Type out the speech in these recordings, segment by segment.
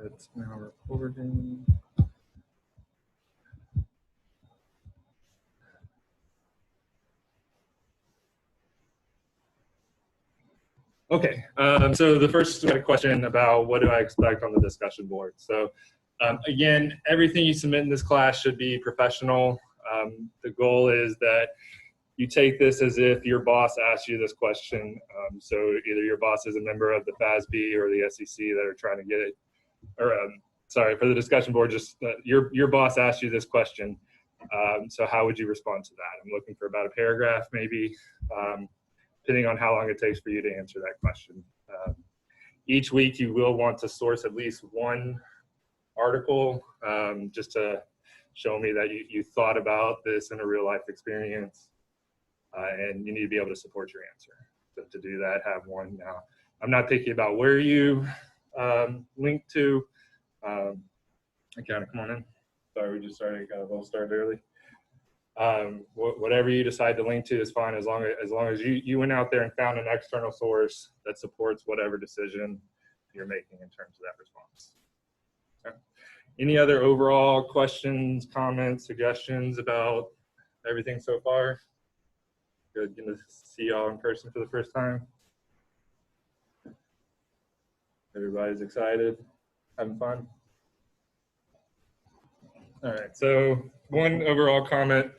It's now recording. Okay, so the first question about what do I expect on the discussion board. So again, everything you submit in this class should be professional. The goal is that you take this as if your boss asked you this question. So either your boss is a member of the FASB or the SEC that are trying to get it, or sorry, for the discussion board, just your boss asked you this question. So how would you respond to that? I'm looking for about a paragraph maybe, depending on how long it takes for you to answer that question. Each week you will want to source at least one article just to show me that you thought about this in a real life experience, and you need to be able to support your answer. So to do that, have one. Now, I'm not picky about where you link to. Come on in. Sorry, we just started, got a little started early. Whatever you decide to link to is fine, as long as you went out there and found an external source that supports whatever decision you're making in terms of that response. Okay. Any other overall questions, comments, suggestions about everything so far? Good, getting to see y'all in person for the first time. Everybody's excited, having fun. All right, so one overall comment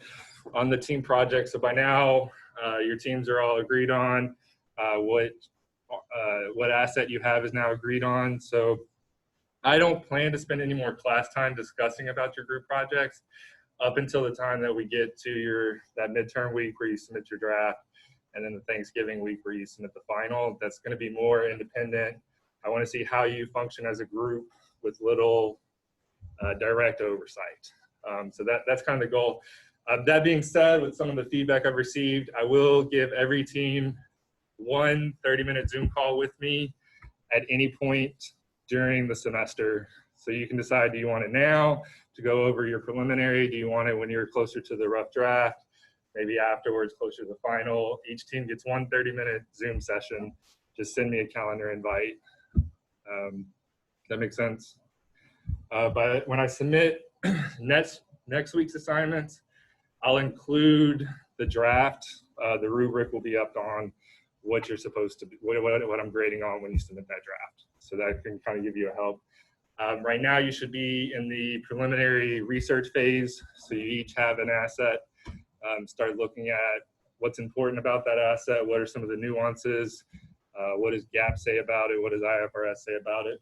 on the team project. So by now, your teams are all agreed on. What asset you have is now agreed on. So I don't plan to spend any more class time discussing about your group projects up until the time that we get to that midterm week where you submit your draft, and then the Thanksgiving week where you submit the final. That's going to be more independent. I want to see how you function as a group with little direct oversight. So that's kind of the goal. That being said, with some of the feedback I've received, I will give every team one 30-minute Zoom call with me at any point during the semester. So you can decide, do you want it now to go over your preliminary? Do you want it when you're closer to the rough draft? Maybe afterwards, closer to the final. Each team gets one 30-minute Zoom session. Just send me a calendar invite. That makes sense? But when I submit next week's assignments, I'll include the draft. The rubric will be up on what you're supposed to be, what I'm grading on when you submit that draft. So that can kind of give you a help. Right now, you should be in the preliminary research phase. So you each have an asset. Start looking at what's important about that asset. What are some of the nuances? What does GAAP say about it? What does IFRS say about it?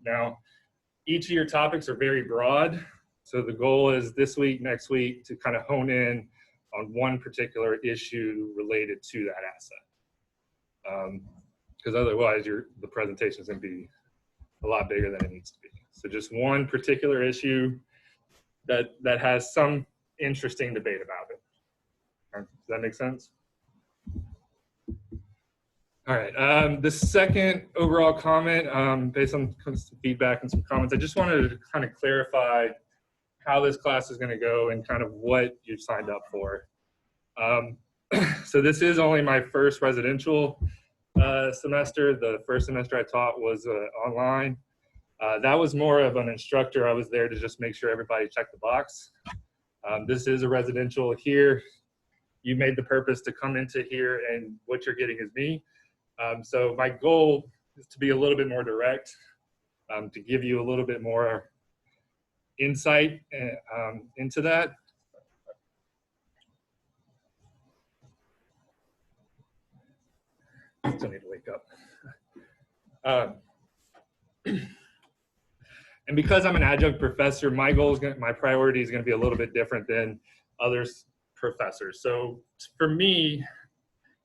Now, each of your topics are very broad. So the goal is this week, next week, to kind of hone in on one particular issue related to that asset. Because otherwise the presentation is going to be a lot bigger than it needs to be. So just one particular issue that has some interesting debate about it. Does that make sense? All right, the second overall comment, based on some feedback and some comments, I just wanted to kind of clarify how this class is going to go and kind of what you've signed up for. So this is only my first residential semester. The first semester I taught was online. That was more of an instructor. I was there to just make sure everybody checked the box. This is a residential here. You made the purpose to come into here, and what you're getting is me. So my goal is to be a little bit more direct, to give you a little bit more insight into that. I still need to wake up. And because I'm an adjunct professor, my priority is going to be a little bit different than others professors. So for me,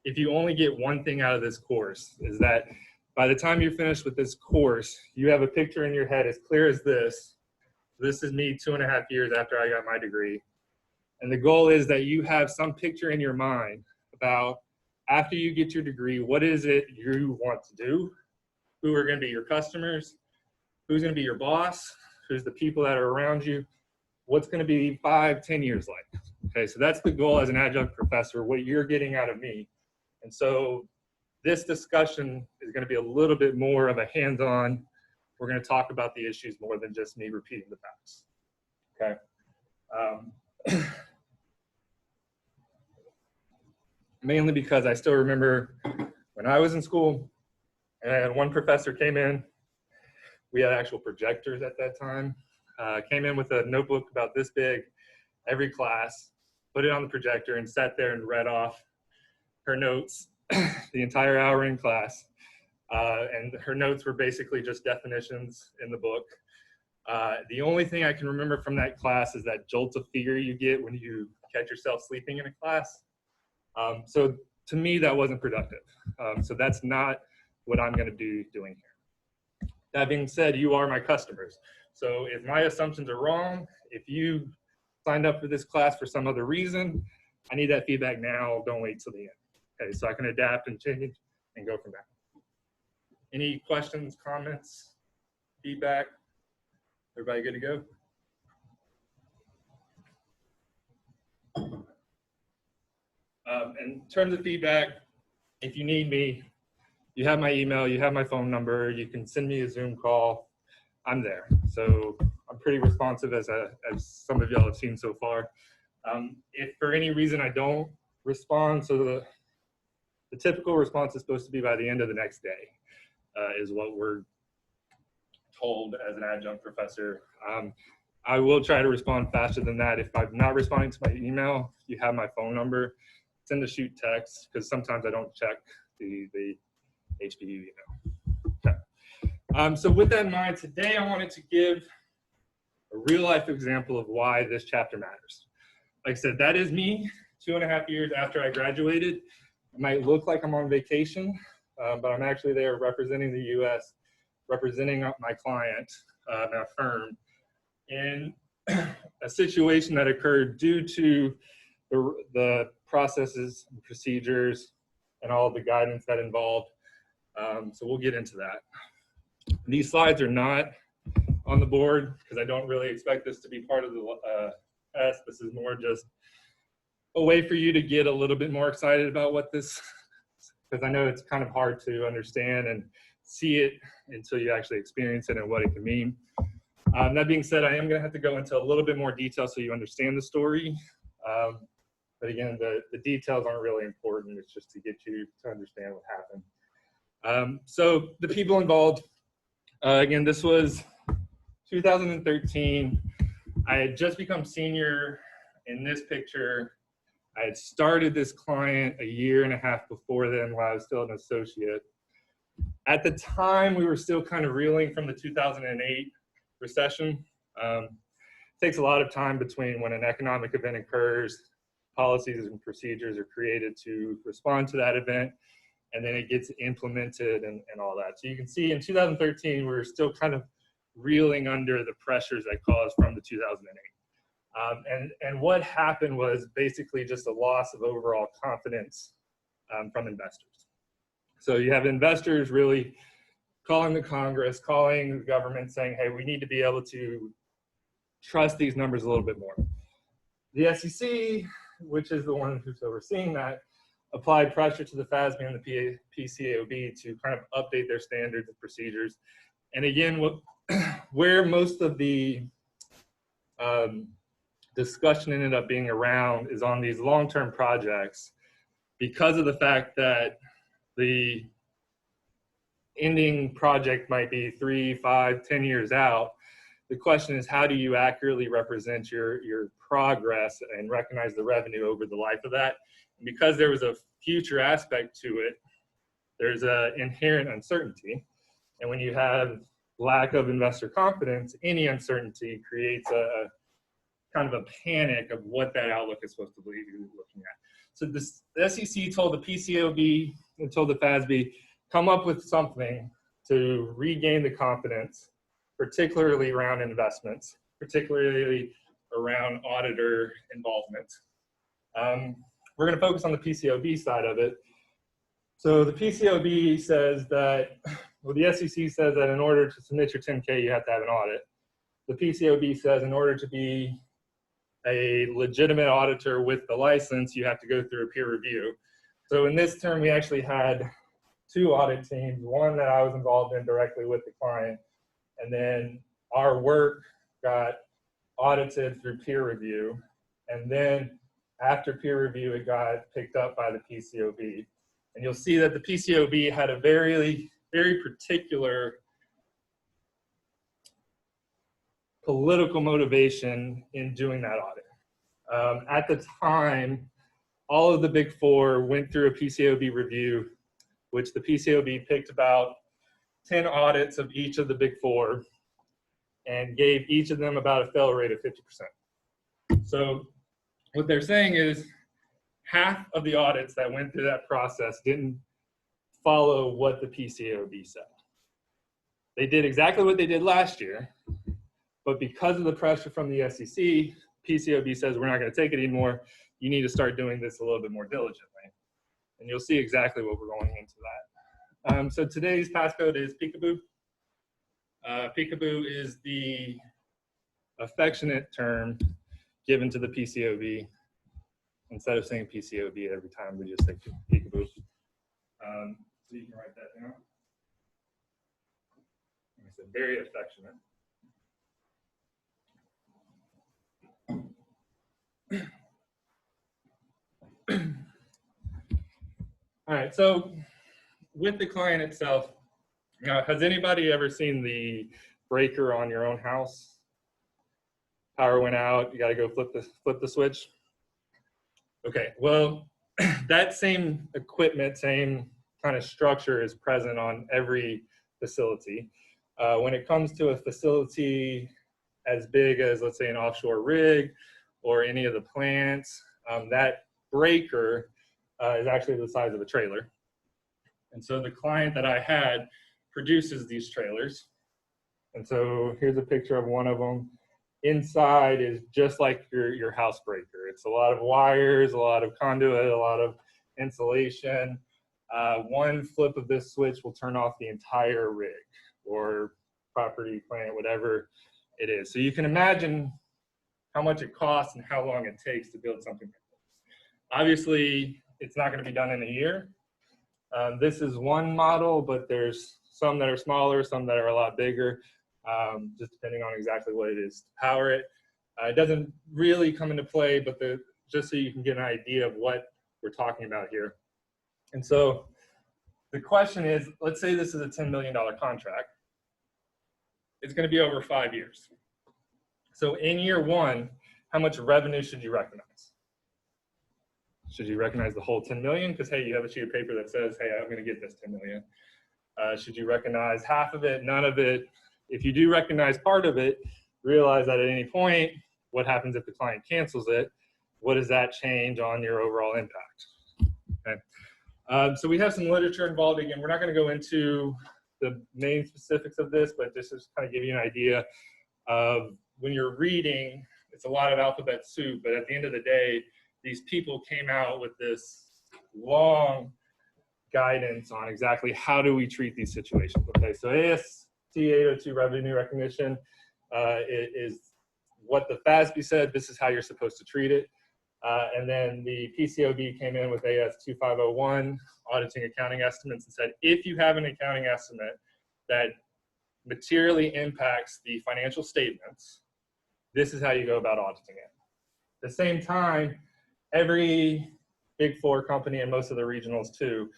if you only get one thing out of this course, is that by the time you're finished with this course, you have a picture in your head as clear as this. This is me 2.5 years after I got my degree. And the goal is that you have some picture in your mind about, after you get your degree, what is it you want to do? Who are going to be your customers? Who's going to be your boss? Who's the people that are around you? What's going to be 5-10 years like? Okay, so that's the goal as an adjunct professor, what you're getting out of me. And so this discussion is going to be a little bit more of a hands-on we're going to talk about the issues more than just me repeating the facts. Okay. Mainly because I still remember when I was in school and one professor came in, we had actual projectors at that time, came in with a notebook about this big every class, put it on the projector and sat there and read off her notes the entire hour in class. And her notes were basically just definitions in the book. The only thing I can remember from that class is that jolt of fear you get when you catch yourself sleeping in a class. So to me, that wasn't productive. So that's not what I'm going to be doing here. That being said, you are my customers. So if my assumptions are wrong, if you signed up for this class for some other reason, I need that feedback now. Don't wait till the end. Okay, so I can adapt and change and go from there. Any questions, comments, feedback? Everybody good to go? In terms of feedback, if you need me, you have my email, you have my phone number, you can send me a Zoom call. I'm there. So I'm pretty responsive as some of y'all have seen so far. If for any reason I don't respond, so the typical response is supposed to be by the end of the next day, is what we're told as an adjunct professor. I will try to respond faster than that. If I'm not responding to my email, you have my phone number, send a shoot text, because sometimes I don't check the HBU email. Okay. So with that in mind, today I wanted to give a real life example of why this chapter matters. Like I said, that is me 2.5 years after I graduated. It might look like I'm on vacation, but I'm actually there representing the US, representing my client, my firm, in a situation that occurred due to the processes and procedures and all of the guidance that involved. So we'll get into that. These slides are not on the board because I don't really expect this to be part of the test. This is more just a way for you to get a little bit more excited about what this, because I know it's kind of hard to understand and see it until you actually experience it and what it can mean. That being said, I am going to have to go into a little bit more detail so you understand the story. But again, the details aren't really important. It's just to get you to understand what happened. So the people involved, again, this was 2013. I had just become senior in this picture. I had started this client 1.5 years before then while I was still an associate. At the time, we were still kind of reeling from the 2008 recession. It takes a lot of time between when an economic event occurs, policies and procedures are created to respond to that event, and then it gets implemented and all that. So you can see in 2013, we were still kind of reeling under the pressures that caused from the 2008. And what happened was basically just a loss of overall confidence from investors. So you have investors really calling the Congress, calling the government saying, hey, we need to be able to trust these numbers a little bit more. The SEC, which is the one who's overseeing that, applied pressure to the FASB and the PCAOB to kind of update their standards and procedures. And again, where most of the discussion ended up being around is on these long-term projects, because of the fact that the ending project might be 3, 5, 10 years out. The question is, how do you accurately represent your progress and recognize the revenue over the life of that? And because there was a future aspect to it, there's an inherent uncertainty. And when you have lack of investor confidence, any uncertainty creates a kind of a panic of what that outlook is supposed to be looking at. So the SEC told the PCAOB and told the FASB, come up with something to regain the confidence, particularly around investments, particularly around auditor involvement. We're going to focus on the PCAOB side of it. So the PCAOB says that, well, the SEC says that in order to submit your 10K, you have to have an audit. The PCAOB says in order to be a legitimate auditor with the license, you have to go through a peer review. So in this term, we actually had 2 audit teams, one that I was involved in directly with the client, And then our work got audited through peer review. And then after peer review, it got picked up by the PCOB. And you'll see that the PCOB had a very, very particular political motivation in doing that audit. At the time, all of the Big Four went through a PCOB review, which the PCOB picked about 10 audits of each of the Big Four and gave each of them about a fail rate of 50%. So what they're saying is half of the audits that went through that process didn't follow what the PCOB said. They did exactly what they did last year, but because of the pressure from the SEC, PCOB says we're not going to take it anymore. You need to start doing this a little bit more diligently. And you'll see exactly what we're going into that. So today's passcode is peekaboo. Peekaboo is the affectionate term given to the PCOB. Instead of saying PCOB every time, we just say peekaboo. So you can write that down. Like I said, very affectionate. All right, so with the client itself, has anybody ever seen the breaker on your own house? Power went out, you gotta go flip the switch. Okay, well, that same equipment, same kind of structure is present on every facility. When it comes to a facility as big as, let's say, an offshore rig or any of the plants, that breaker is actually the size of a trailer. And so the client that I had produces these trailers. And so here's a picture of one of them. Inside is just like your house breaker. It's a lot of wires, a lot of conduit, a lot of insulation. One flip of this switch will turn off the entire rig or property, plant, whatever it is. So you can imagine how much it costs and how long it takes to build something like this. Obviously, it's not going to be done in a year. This is one model, but there's some that are smaller, some that are a lot bigger, just depending on exactly what it is to power it. It doesn't really come into play, but just so you can get an idea of what we're talking about here. And so the question is, let's say this is a $10 million contract. It's going to be over 5 years. So in year one, how much revenue should you recognize? Should you recognize the whole 10 million? Because, hey, you have a sheet of paper that says, hey, I'm going to get this 10 million. Should you recognize half of it, none of it? If you do recognize part of it, realize that at any point, what happens if the client cancels it? What does that change on your overall impact? Okay. So we have some literature involved. Again, we're not going to go into the main specifics of this, but just to kind of give you an idea of when you're reading, it's a lot of alphabet soup, but at the end of the day, these people came out with this long guidance on exactly how do we treat these situations. Okay, so ASC 802 revenue recognition is what the FASB said, this is how you're supposed to treat it. And then the PCOB came in with AS 2501, auditing accounting estimates, and said, if you have an accounting estimate that materially impacts the financial statements, this is how you go about auditing it. At the same time, every Big Four company and most of the regionals too,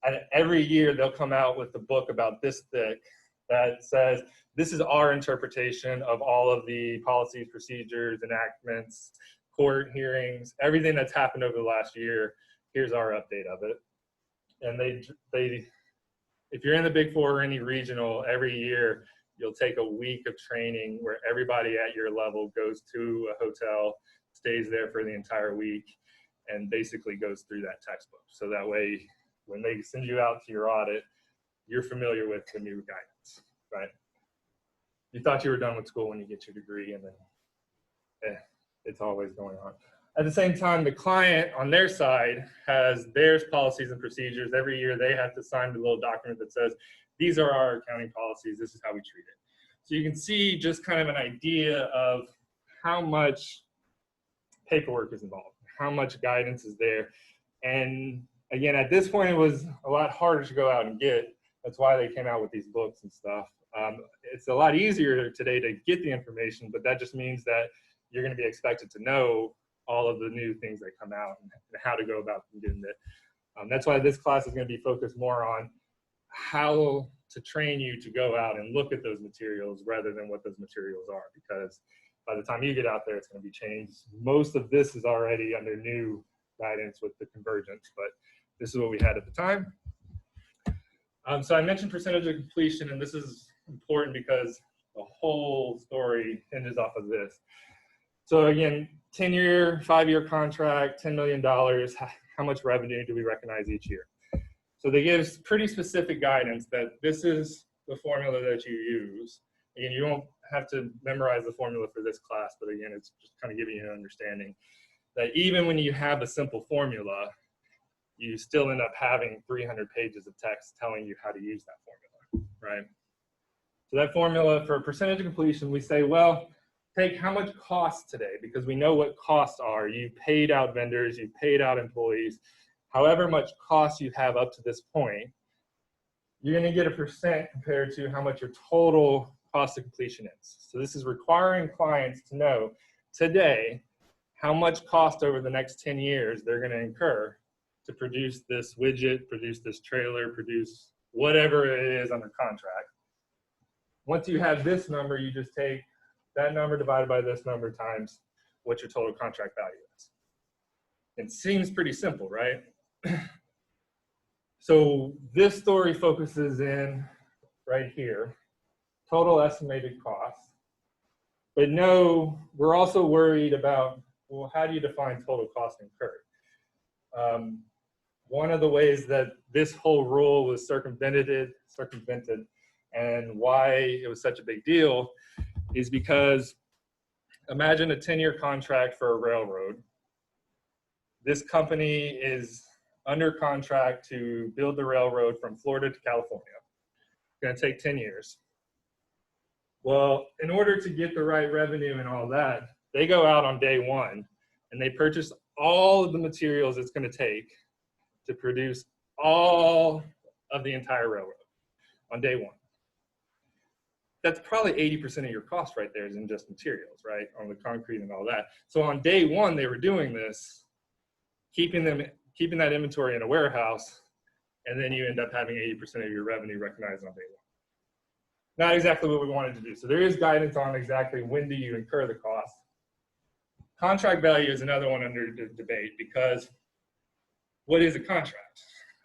and every year they'll come out with a book about this thick that says, this is our interpretation of all of the policies, procedures, enactments, court hearings, everything that's happened over the last year. Here's our update of it. And if you're in the Big Four or any regional, every year you'll take a week of training where everybody at your level goes to a hotel, stays there for the entire week, and basically goes through that textbook. So that way, when they send you out to your audit, you're familiar with the new guidance, right? You thought you were done with school when you get your degree, and then it's always going on. At the same time, the client on their side has their policies and procedures. Every year they have to sign a little document that says, these are our accounting policies, this is how we treat it. So you can see just kind of an idea of how much paperwork is involved, how much guidance is there. And again, at this point, it was a lot harder to go out and get. That's why they came out with these books and stuff. it's a lot easier today to get the information, but that just means that you're going to be expected to know all of the new things that come out and how to go about getting it. That's why this class is going to be focused more on how to train you to go out and look at those materials rather than what those materials are, because by the time you get out there, it's going to be changed. Most of this is already under new guidance with the convergence, but this is what we had at the time. So I mentioned percentage of completion, and this is important because the whole story hinges off of this. So again, 10-year, 5-year contract, $10 million, how much revenue do we recognize each year? So they give pretty specific guidance that this is the formula that you use. Again, you don't have to memorize the formula for this class, but again, it's just kind of giving you an understanding that even when you have a simple formula, you still end up having 300 pages of text telling you how to use that formula, right? So that formula for percentage of completion, we say, well, take how much costs today, because we know what costs are. You paid out vendors, you paid out employees, however much cost you have up to this point, you're going to get a percent compared to how much your total cost of completion is. So this is requiring clients to know today how much cost over the next 10 years they're going to incur to produce this widget, produce this trailer, produce whatever it is under contract. Once you have this number, you just take that number divided by this number times what your total contract value is. It seems pretty simple, right? So this story focuses in right here, total estimated costs. But no, we're also worried about, well, how do you define total cost incurred? One of the ways that this whole rule was circumvented, and why it was such a big deal is because imagine a 10-year contract for a railroad. This company is under contract to build the railroad from Florida to California. It's going to take 10 years. Well, in order to get the right revenue and all that, they go out on day one and they purchase all of the materials it's going to take to produce all of the entire railroad on day one. That's probably 80% of your cost right there is in just materials, right? On the concrete and all that. So on day one, they were doing this, keeping that inventory in a warehouse, and then you end up having 80% of your revenue recognized on day one. Not exactly what we wanted to do. So there is guidance on exactly when do you incur the cost. Contract value is another one under debate, because what is a contract?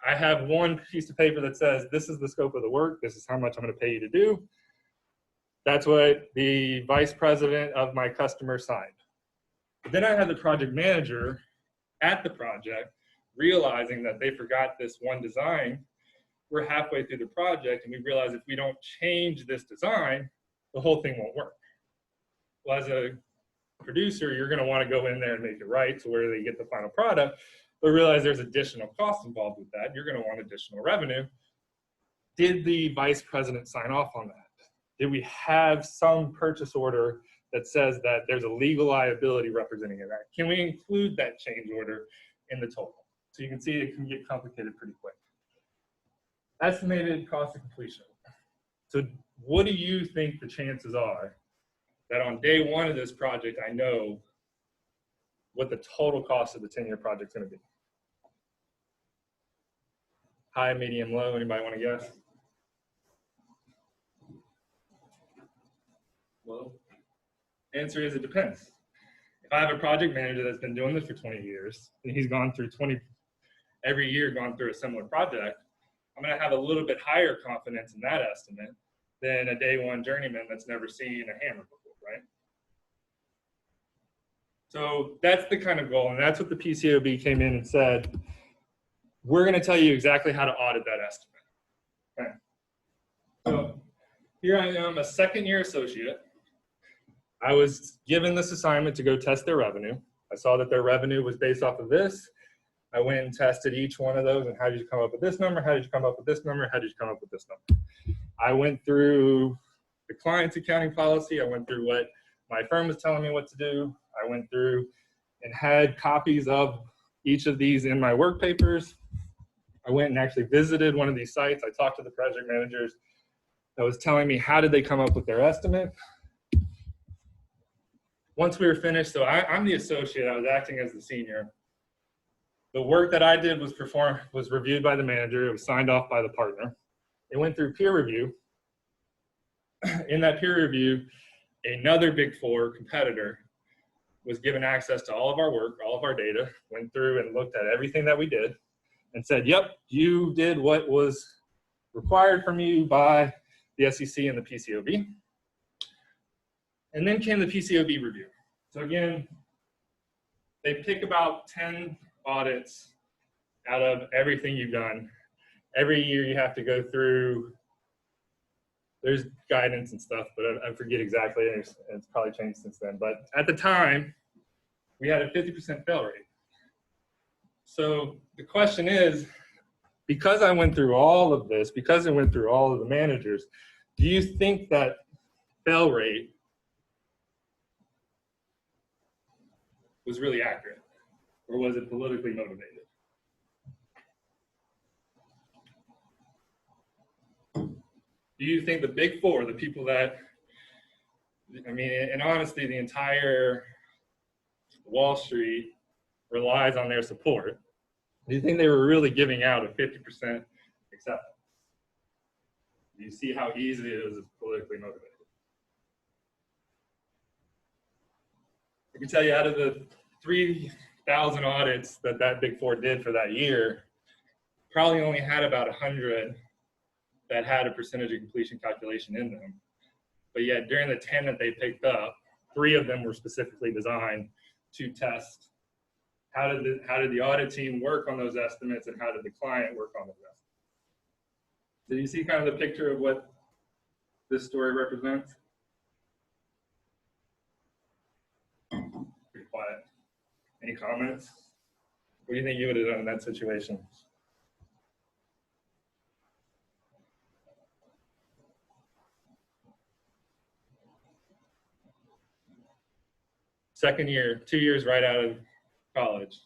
I have one piece of paper that says this is the scope of the work, this is how much I'm going to pay you to do. That's what the vice president of my customer signed. But then I had the project manager at the project realizing that they forgot this one design. We're halfway through the project and we realize if we don't change this design, the whole thing won't work. Well, as a producer, you're going to want to go in there and make it right to where they get the final product, but realize there's additional costs involved with that. You're going to want additional revenue. Did the vice president sign off on that? Did we have some purchase order that says that there's a legal liability representing that? Can we include that change order in the total? So you can see it can get complicated pretty quick. Estimated cost of completion. So what do you think the chances are that on day one of this project, I know what the total cost of the 10-year project is going to be? High, medium, low, anybody want to guess? Well, answer is it depends. If I have a project manager that's been doing this for 20 years, and he's gone through every year gone through a similar project, I'm going to have a little bit higher confidence in that estimate than a day one journeyman that's never seen a hammer before, right? So that's the kind of goal, and that's what the PCAOB came in and said, we're going to tell you exactly how to audit that estimate. Okay. So here I am, a second-year associate. I was given this assignment to go test their revenue. I saw that their revenue was based off of this. I went and tested each one of those, and how did you come up with this number? How did you come up with this number? How did you come up with this number? I went through the client's accounting policy. I went through what my firm was telling me what to do. I went through and had copies of each of these in my work papers. I went and actually visited one of these sites. I talked to the project managers. that was telling me how did they come up with their estimate. Once we were finished, so I'm the associate, I was acting as the senior. The work that I did was reviewed by the manager, it was signed off by the partner. It went through peer review. In that peer review, another Big Four competitor was given access to all of our work, all of our data, went through and looked at everything that we did and said, yep, you did what was required from you by the SEC and the PCOB. And then came the PCOB review. So again, they pick about 10 audits out of everything you've done. Every year you have to go through, there's guidance and stuff, but I forget exactly, it's probably changed since then. But at the time, we had a 50% fail rate. So the question is, because I went through all of this, because I went through all of the managers, do you think that fail rate was really accurate? Or was it politically motivated? Do you think the Big Four, the people that, I mean, and honestly, the entire Wall Street relies on their support, do you think they were really giving out a 50% acceptance? Do you see how easy it is politically motivated? I can tell you out of the 3,000 audits that Big Four did for that year, probably only had about 100 that had a percentage of completion calculation in them. But yet during the 10 that they picked up, 3 of them were specifically designed to test how did the audit team work on those estimates and how did the client work on those estimates. Did you see kind of the picture of what this story represents? Pretty quiet. Any comments? What do you think you would have done in that situation? Second year, 2 years right out of college.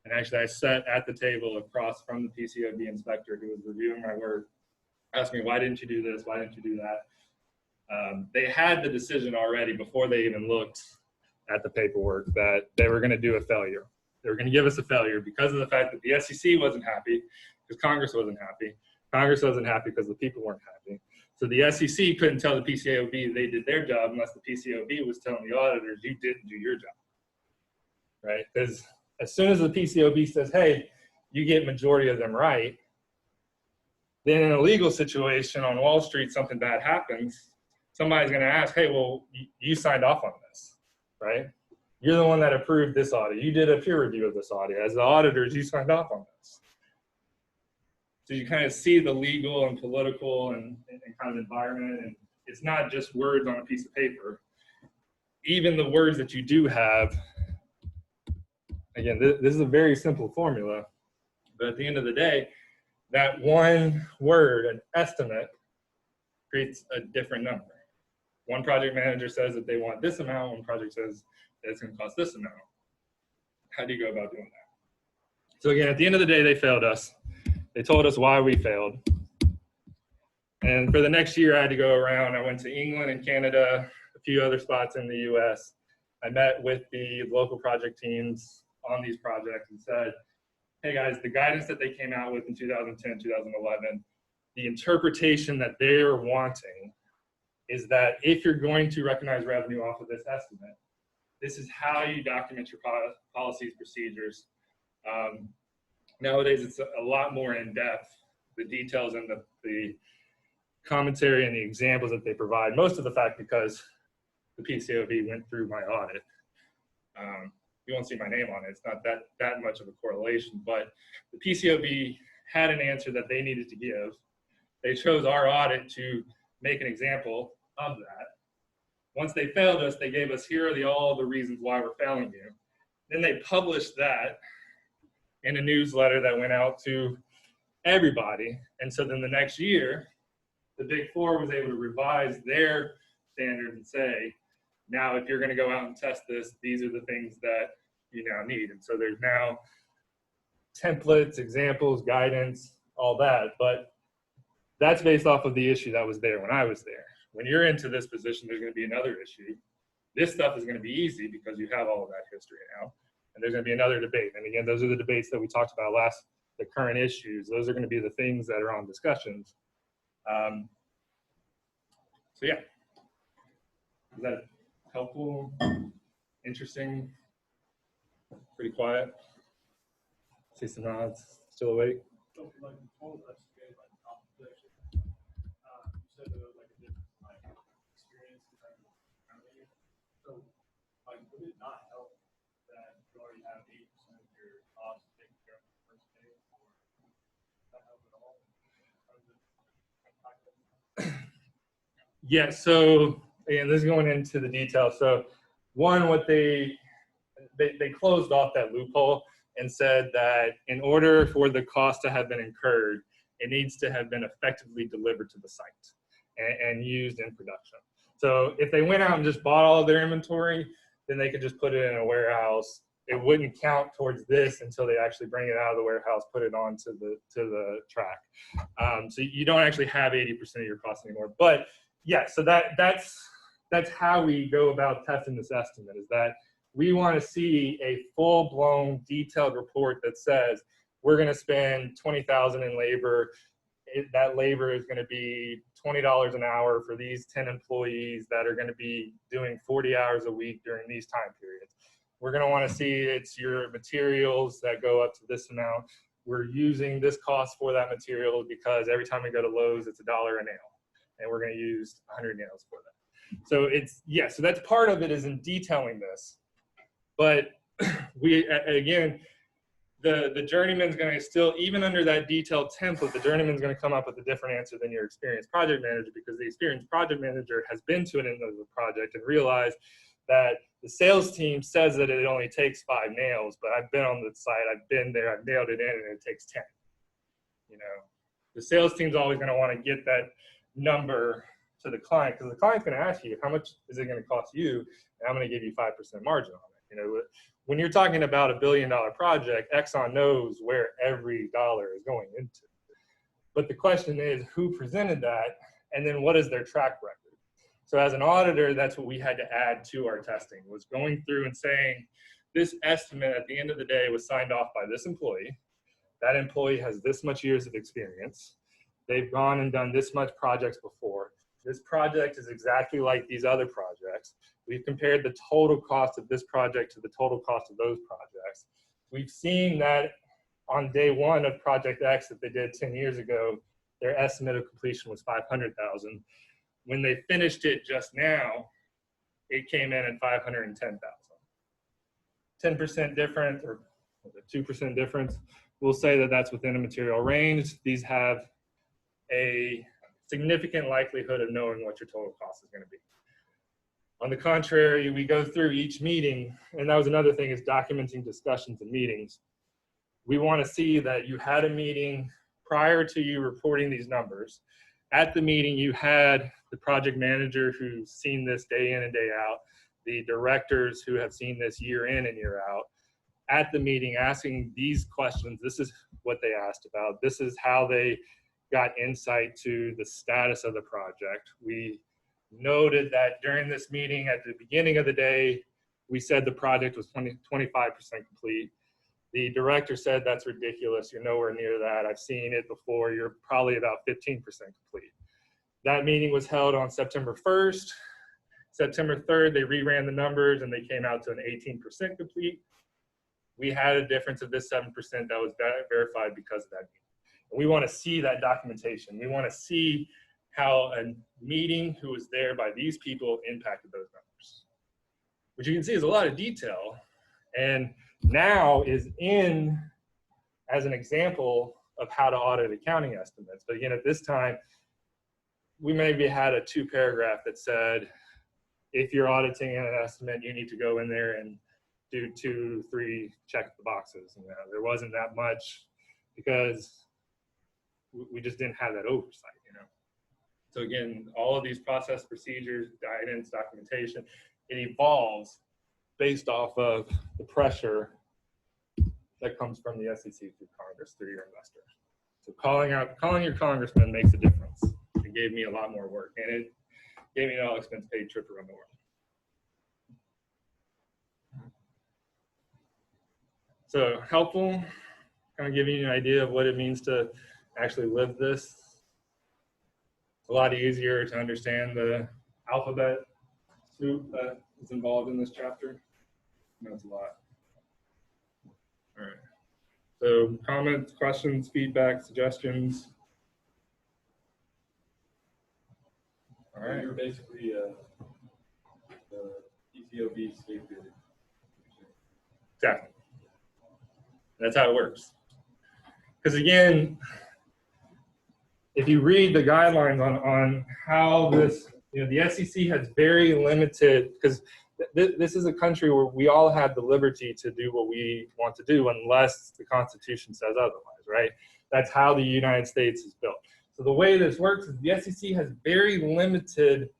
And actually I sat at the table across from the PCOB inspector who was reviewing my work, asked me, why didn't you do this? Why didn't you do that? They had the decision already before they even looked at the paperwork that they were gonna do a failure. They were gonna give us a failure because of the fact that the SEC wasn't happy, because Congress wasn't happy. Congress wasn't happy because the people weren't happy. So the SEC couldn't tell the PCAOB they did their job unless the PCAOB was telling the auditors, you didn't do your job, right? Because as soon as the PCAOB says, hey, you get majority of them right, then in a legal situation on Wall Street, something bad happens, somebody's gonna ask, hey, well, you signed off on this, right? You're the one that approved this audit. You did a peer review of this audit. As the auditors, you signed off on this. So you kind of see the legal and political and kind of environment, and it's not just words on a piece of paper. Even the words that you do have, again, this is a very simple formula, but at the end of the day, that one word, an estimate, creates a different number. One project manager says that they want this amount, one project says that it's going to cost this amount. How do you go about doing that? So again, at the end of the day, they failed us. They told us why we failed. And for the next year, I had to go around. I went to England and Canada, a few other spots in the US. I met with the local project teams on these projects and said, hey guys, the guidance that they came out with in 2010, 2011, the interpretation that they're wanting is that if you're going to recognize revenue off of this estimate, this is how you document your policies, procedures. Nowadays, it's a lot more in depth, the details and the commentary and the examples that they provide. Most of the fact because the PCOB went through my audit. You won't see my name on it. It's not that much of a correlation, but the PCOB had an answer that they needed to give. They chose our audit to make an example of that. Once they failed us, they gave us, here are all the reasons why we're failing you. Then they published that in a newsletter that went out to everybody. And so then the next year, the Big Four was able to revise their standards and say, now if you're going to go out and test this, these are the things that you now need. And so there's now templates, examples, guidance, all that. But That's based off of the issue that was there when I was there. When you're into this position, there's going to be another issue. This stuff is going to be easy because you have all of that history now. And there's going to be another debate. And again, those are the debates that we talked about last, the current issues. Those are going to be the things that are on discussions. So yeah, is that helpful? Interesting? Pretty quiet? See some nods, still awake? So, like, all of us get like compensation. You said there was like a different like experience in terms of family. So, like, would it not help that you already have 80% of your costs taken care of the first day, or does that help at all? Or does it impact it? Yeah, so again, this is going into the details. So one, what they closed off that loophole and said that in order for the cost to have been incurred, it needs to have been effectively delivered to the site and used in production. So if they went out and just bought all of their inventory, then they could just put it in a warehouse. It wouldn't count towards this until they actually bring it out of the warehouse, put it onto the track. So you don't actually have 80% of your cost anymore. But yeah, so that's how we go about testing this estimate, is that we want to see a full-blown detailed report that says we're going to spend $20,000 in labor. That labor is going to be $20 an hour for these 10 employees that are going to be doing 40 hours a week during these time periods. We're going to want to see it's your materials that go up to this amount. We're using this cost for that material because every time we go to Lowe's, it's $1 a nail, and we're going to use 100 nails for that. So it's, yeah, so that's part of it, is in detailing this. But we, again, the journeyman's going to still, even under that detailed template, the journeyman's going to come up with a different answer than your experienced project manager, because the experienced project manager has been to an end of the project and realized that the sales team says that it only takes 5 nails, but I've been on the site, I've been there, I've nailed it in, and it takes 10. You know, the sales team's always going to want to get that number to the client, because the client's going to ask you, how much is it going to cost you? And I'm going to give you 5% margin on it. You know, when you're talking about $1 billion project, Exxon knows where every dollar is going into. But the question is, who presented that? And then what is their track record? So as an auditor, that's what we had to add to our testing, was going through and saying, this estimate at the end of the day was signed off by this employee. That employee has this much years of experience. They've gone and done this much projects before. This project is exactly like these other projects. We've compared the total cost of this project to the total cost of those projects. We've seen that on day one of Project X that they did 10 years ago, their estimate of completion was $500,000. When they finished it just now, it came in at $510,000. 10% difference, or 2% difference. We'll say that that's within a material range. These have a significant likelihood of knowing what your total cost is going to be. On the contrary, we go through each meeting, and that was another thing, is documenting discussions and meetings. We want to see that you had a meeting prior to you reporting these numbers. At the meeting, you had the project manager who's seen this day in and day out, the directors who have seen this year in and year out, at the meeting asking these questions. This is what they asked about. This is how they got insight to the status of the project. We noted that during this meeting at the beginning of the day, we said the project was 25% complete. The director said, that's ridiculous. You're nowhere near that. I've seen it before. You're probably about 15% complete. That meeting was held on September 1st. September 3rd, they reran the numbers and they came out to an 18% complete. We had a difference of this 7% that was verified because of that meeting. And we want to see that documentation. We want to see how a meeting who was there by these people impacted those numbers. What you can see is a lot of detail, and now is in as an example of how to audit accounting estimates. But again, at this time, we maybe had a 2-paragraph that said, if you're auditing an estimate, you need to go in there and do 2, 3, check the boxes. You know, there wasn't that much because we just didn't have that oversight, you know. So again, all of these process procedures, guidance, documentation, it evolves based off of the pressure that comes from the SEC through Congress, through your investors. So calling your congressman makes a difference. It gave me a lot more work, and it gave me an all expense paid trip around the world. So helpful, kind of giving you an idea of what it means to actually live this. It's a lot easier to understand the alphabet soup that is involved in this chapter. That's a lot. All right. So comments, questions, feedback, suggestions. All right. You're basically the PCOB scapegoat. Exactly. That's how it works. Because again, if you read the guidelines on how this, the SEC has very limited, because this is a country where we all have the liberty to do what we want to do unless the Constitution says otherwise, right? That's how the United States is built. So the way this works is the SEC has very limited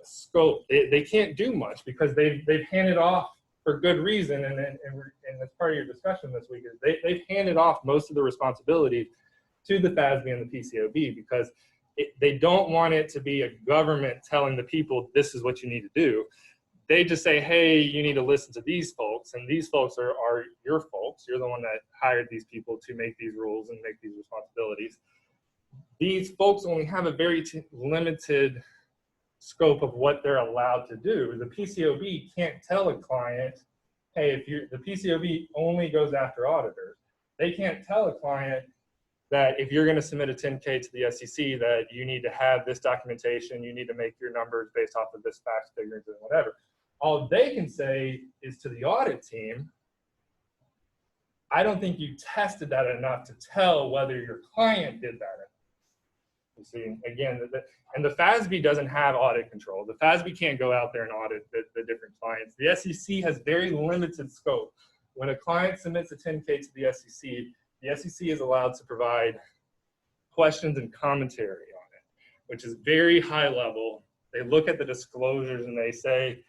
scope. They can't do much because they've handed off, for good reason, and that's part of your discussion this week, is they've handed off most of the responsibility to the FASB and the PCOB because they don't want it to be a government telling the people this is what you need to do. They just say, hey, you need to listen to these folks, and these folks are your folks. You're the one that hired these people to make these rules and make these responsibilities. These folks only have a very limited scope of what they're allowed to do. The PCOB can't tell a client, hey, if the PCOB only goes after auditors. They can't tell a client that if you're going to submit a 10K to the SEC, that you need to have this documentation, you need to make your numbers based off of this facts, figures, and whatever. All they can say is to the audit team, I don't think you tested that enough to tell whether your client did that. You see, again, and the FASB doesn't have audit control. The FASB can't go out there and audit the different clients. The SEC has very limited scope. When a client submits a 10K to the SEC is allowed to provide questions and commentary on it, which is very high level. They look at the disclosures and they say,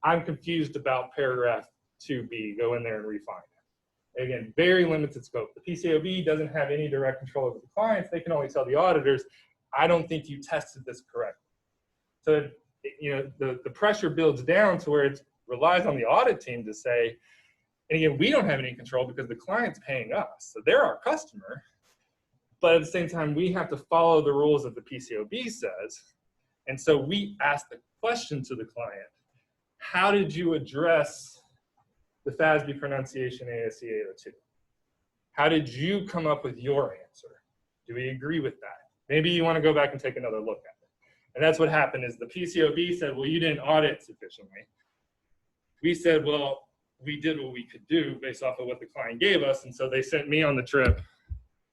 I'm confused about paragraph 2B, go in there and refine it. Again, very limited scope. The PCOB doesn't have any direct control over the clients. They can only tell the auditors, I don't think you tested this correctly. So, the pressure builds down to where it relies on the audit team to say, and again, we don't have any control because the client's paying us. So they're our customer. But at the same time, we have to follow the rules that the PCOB says. And so we ask the question to the client, how did you address the FASB pronunciation ASC 802? How did you come up with your answer? Do we agree with that? Maybe you want to go back and take another look at it. And that's what happened is the PCOB said, well, you didn't audit sufficiently. We said, well, we did what we could do based off of what the client gave us. And so they sent me on the trip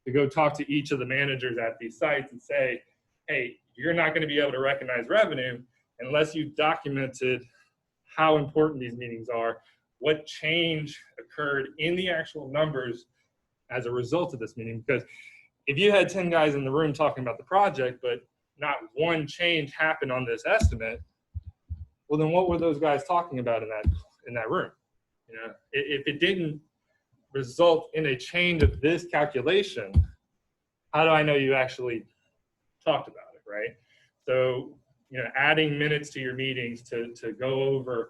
to go talk to each of the managers at these sites and say, hey, you're not going to be able to recognize revenue unless you documented how important these meetings are, what change occurred in the actual numbers as a result of this meeting. Because if you had 10 guys in the room talking about the project, but not one change happened on this estimate, well, then what were those guys talking about in that room? If it didn't result in a change of this calculation, how do I know you actually talked about it, right? So, adding minutes to your meetings to go over,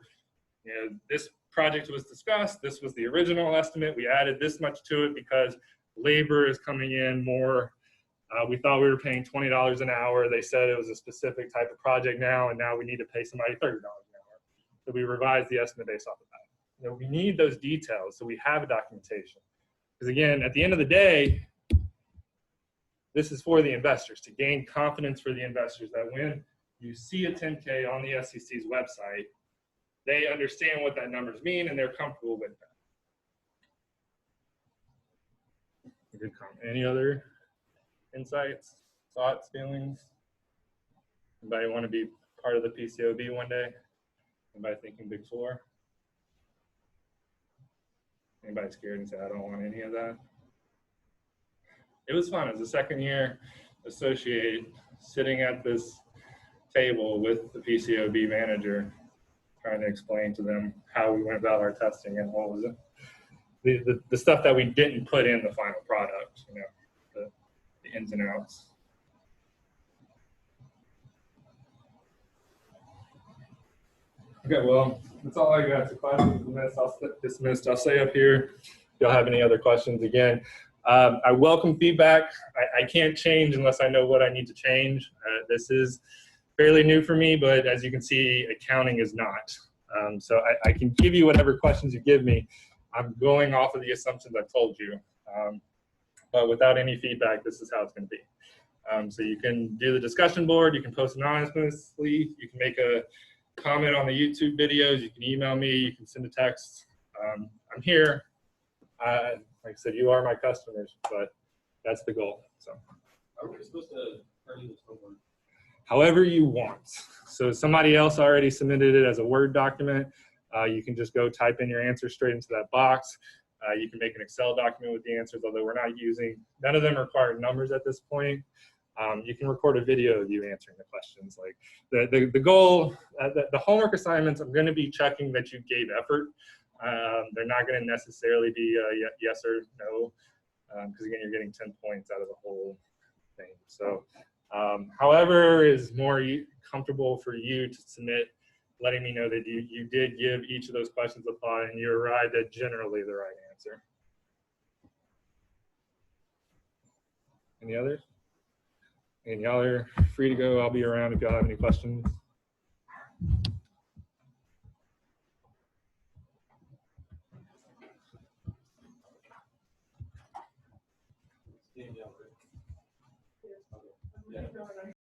this project was discussed, this was the original estimate, we added this much to it because labor is coming in more. We thought we were paying $20 an hour. They said it was a specific type of project now, and now we need to pay somebody $30 an hour. So we revised the estimate based off of that. We need those details so we have a documentation. Because again, at the end of the day, this is for the investors, to gain confidence for the investors that when you see a 10K on the SEC's website, they understand what that numbers mean and they're comfortable with that. Good comment. Any other insights, thoughts, feelings? Anybody want to be part of the PCOB one day? Anybody thinking Big Four? Anybody scared and say, I don't want any of that? It was fun. As a second year associate sitting at this table with the PCOB manager, trying to explain to them how we went about our testing and what was it. The stuff that we didn't put in the final product, the ins and outs. Okay, well, that's all I got. So questions dismissed. I'll stay up here. If y'all have any other questions, again, I welcome feedback. I can't change unless I know what I need to change. This is fairly new for me, but as you can see, accounting is not. So I can give you whatever questions you give me. I'm going off of the assumptions I've told you. But without any feedback, this is how it's going to be. So you can do the discussion board. You can post anonymously. You can make a comment on the YouTube videos. You can email me. You can send a text. I'm here. Like I said, you are my customers, but that's the goal. So, How are we supposed to turn in this homework? however you want. So somebody else already submitted it as a Word document. You can just go type in your answer straight into that box. You can make an Excel document with the answers, although we're not using, none of them require numbers at this point. You can record a video of you answering the questions. Like the goal, the homework assignments, I'm going to be checking that you gave effort. They're not going to necessarily be a yes or no, because again, you're getting 10 points out of the whole thing. So however is more comfortable for you to submit, letting me know that you did give each of those questions a thought and you arrived at generally the right answer. Any others? And y'all are free to go. I'll be around if y'all have any questions. Danielle, right?